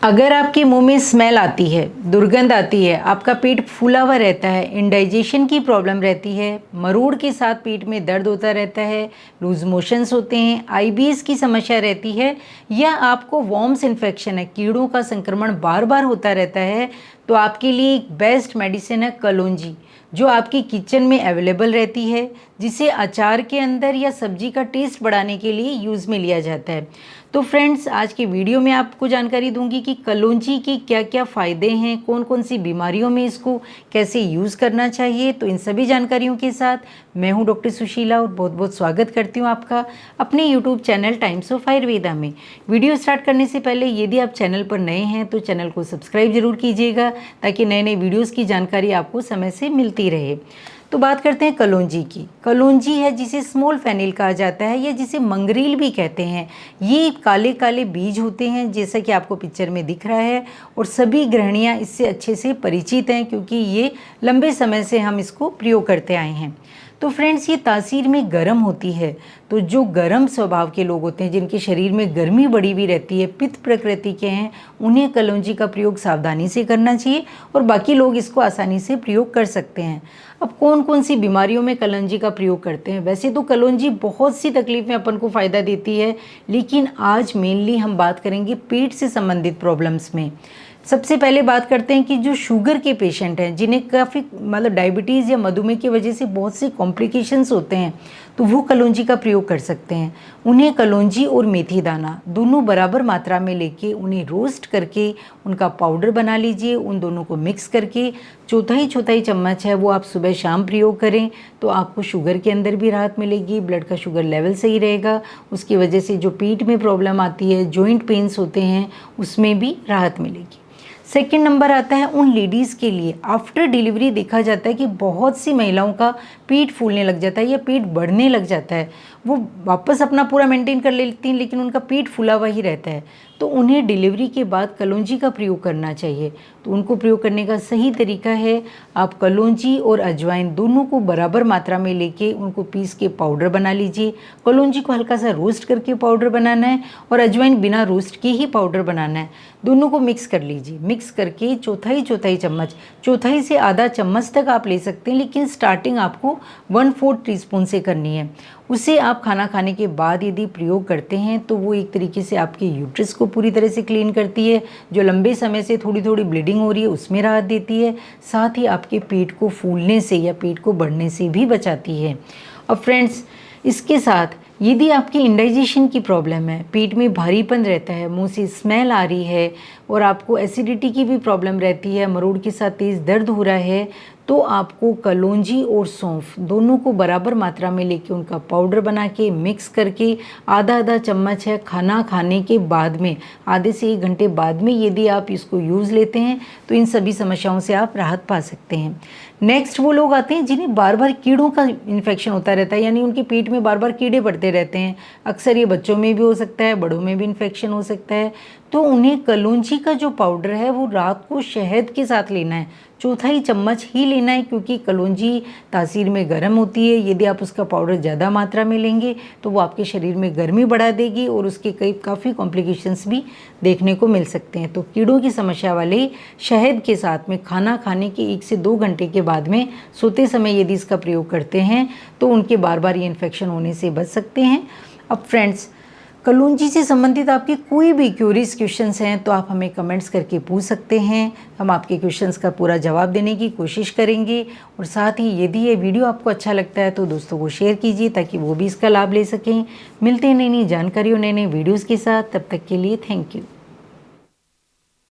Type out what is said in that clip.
अगर आपके मुंह में स्मेल आती है, दुर्गंध आती है, आपका पेट फूला हुआ रहता है, इंडाइजेशन की प्रॉब्लम रहती है, मरोड़ के साथ पेट में दर्द होता रहता है, लूज मोशंस होते हैं, आईबीएस की समस्या रहती है, या आपको वॉर्म्स इन्फेक्शन है, कीड़ों का संक्रमण बार बार होता रहता है, तो आपके लिए एक बेस्ट मेडिसिन है कलौंजी, जो आपकी किचन में अवेलेबल रहती है, जिसे अचार के अंदर या सब्जी का टेस्ट बढ़ाने के लिए यूज़ में लिया जाता है। तो फ्रेंड्स, आज के वीडियो में आपको जानकारी दूंगी कि कलौंजी के क्या क्या फ़ायदे हैं, कौन कौन सी बीमारियों में इसको कैसे यूज़ करना चाहिए। तो इन सभी जानकारियों के साथ मैं हूं डॉक्टर सुशीला और बहुत बहुत स्वागत करती हूं आपका अपने YouTube channel Times of Ayurveda में। वीडियो स्टार्ट करने से पहले यदि आप चैनल पर नए हैं तो चैनल को सब्सक्राइब जरूर कीजिएगा, ताकि नए नए वीडियोज़ की जानकारी आपको समय से मिलती रहे। तो बात करते हैं कलौंजी की। कलौंजी है जिसे स्मॉल फेनिल कहा जाता है, या जिसे मंगरील भी कहते हैं। ये काले काले बीज होते हैं, जैसा कि आपको पिक्चर में दिख रहा है, और सभी गृहिणियाँ इससे अच्छे से परिचित हैं, क्योंकि ये लंबे समय से हम इसको प्रयोग करते आए हैं। तो फ्रेंड्स, ये तासीर में गर्म होती है, तो जो गर्म स्वभाव के लोग होते हैं, जिनके शरीर में गर्मी बढ़ी हुई रहती है, पित्त प्रकृति के हैं, उन्हें कलौंजी का प्रयोग सावधानी से करना चाहिए, और बाकी लोग इसको आसानी से प्रयोग कर सकते हैं। अब कौन कौन सी बीमारियों में कलौंजी का प्रयोग करते हैं? वैसे तो कलौंजी बहुत सी तकलीफ में अपन को फ़ायदा देती है, लेकिन आज मेनली हम बात करेंगे पेट से संबंधित प्रॉब्लम्स में। सबसे पहले बात करते हैं कि जो शुगर के पेशेंट हैं, जिन्हें काफ़ी डायबिटीज़ या मधुमेह की वजह से बहुत से कॉम्प्लिकेशंस होते हैं, तो वो कलौंजी का प्रयोग कर सकते हैं। उन्हें कलौंजी और मेथी दाना दोनों बराबर मात्रा में लेके उन्हें रोस्ट करके उनका पाउडर बना लीजिए। उन दोनों को मिक्स करके चौथाई चौथाई चम्मच है वो आप सुबह शाम प्रयोग करें, तो आपको शुगर के अंदर भी राहत मिलेगी, ब्लड का शुगर लेवल सही रहेगा। उसकी वजह से जो पेट में प्रॉब्लम आती है, जॉइंट पेन्स होते हैं, उसमें भी राहत मिलेगी। सेकेंड नंबर आता है उन लेडीज़ के लिए। आफ्टर डिलीवरी देखा जाता है कि बहुत सी महिलाओं का पेट फूलने लग जाता है या पेट बढ़ने लग जाता है। वो वापस अपना पूरा मेंटेन कर लेती हैं, लेकिन उनका पेट फूला हुआ ही रहता है, तो उन्हें डिलीवरी के बाद कलौंजी का प्रयोग करना चाहिए। तो उनको प्रयोग करने का सही तरीका है, आप कलौंजी और अजवाइन दोनों को बराबर मात्रा में लेके उनको पीस के पाउडर बना लीजिए। कलौंजी को हल्का सा रोस्ट करके पाउडर बनाना है, और अजवाइन बिना रोस्ट के ही पाउडर बनाना है। दोनों को मिक्स कर लीजिए। मिक्स करके चौथाई चौथाई चम्मच, चौथाई से आधा चम्मच तक आप ले सकते हैं, लेकिन स्टार्टिंग आपको 1/4 टीस्पून से करनी है। उसे आप खाना खाने के बाद यदि प्रयोग करते हैं तो वो एक तरीके से आपके यूट्रस को पूरी तरह से क्लीन करती है, जो लंबे समय से थोड़ी थोड़ी ब्लीडिंग हो रही है उसमें राहत देती है, साथ ही आपके पेट को फूलने से या पेट को बढ़ने से भी बचाती है। और फ्रेंड्स, इसके साथ यदि आपकी इंडाइजेशन की प्रॉब्लम है, पेट में भारीपन रहता है, मुंह से स्मेल आ रही है, और आपको एसिडिटी की भी प्रॉब्लम रहती है, मरोड़ के साथ तेज़ दर्द हो रहा है, तो आपको कलौंजी और सौंफ दोनों को बराबर मात्रा में लेके उनका पाउडर बना के मिक्स करके आधा आधा चम्मच है खाना खाने के बाद में, आधे से 1 घंटे बाद में यदि आप इसको यूज़ लेते हैं, तो इन सभी समस्याओं से आप राहत पा सकते हैं। नेक्स्ट वो लोग आते हैं जिन्हें बार बार कीड़ों का इन्फेक्शन होता रहता है, यानी उनके पेट में बार बार कीड़े पड़ते रहते हैं। अक्सर ये बच्चों में भी हो सकता है, बड़ों में भी इन्फेक्शन हो सकता है। तो उन्हें कलौंजी का जो पाउडर है वो रात को शहद के साथ लेना है, चौथाई चम्मच ही लेना है, क्योंकि कलौंजी तासीर में गर्म होती है। यदि आप उसका पाउडर ज़्यादा मात्रा में लेंगे तो वो आपके शरीर में गर्मी बढ़ा देगी, और उसके काफ़ी कॉम्प्लिकेशंस भी देखने को मिल सकते हैं। तो कीड़ों की समस्या वाले शहद के साथ में खाना खाने के 1 से 2 घंटे के बाद में सोते समय यदि इसका प्रयोग करते हैं तो उनके बार बार ये इन्फेक्शन होने से बच सकते हैं। अब फ्रेंड्स, कलौंजी से संबंधित आपके कोई भी क्यूरीज क्वेश्चंस हैं तो आप हमें कमेंट्स करके पूछ सकते हैं। हम आपके क्वेश्चंस का पूरा जवाब देने की कोशिश करेंगे, और साथ ही यदि ये वीडियो आपको अच्छा लगता है तो दोस्तों को शेयर कीजिए, ताकि वो भी इसका लाभ ले सकें। मिलते हैं नई नई जानकारी और नए नए वीडियोज़ के साथ। तब तक के लिए थैंक यू।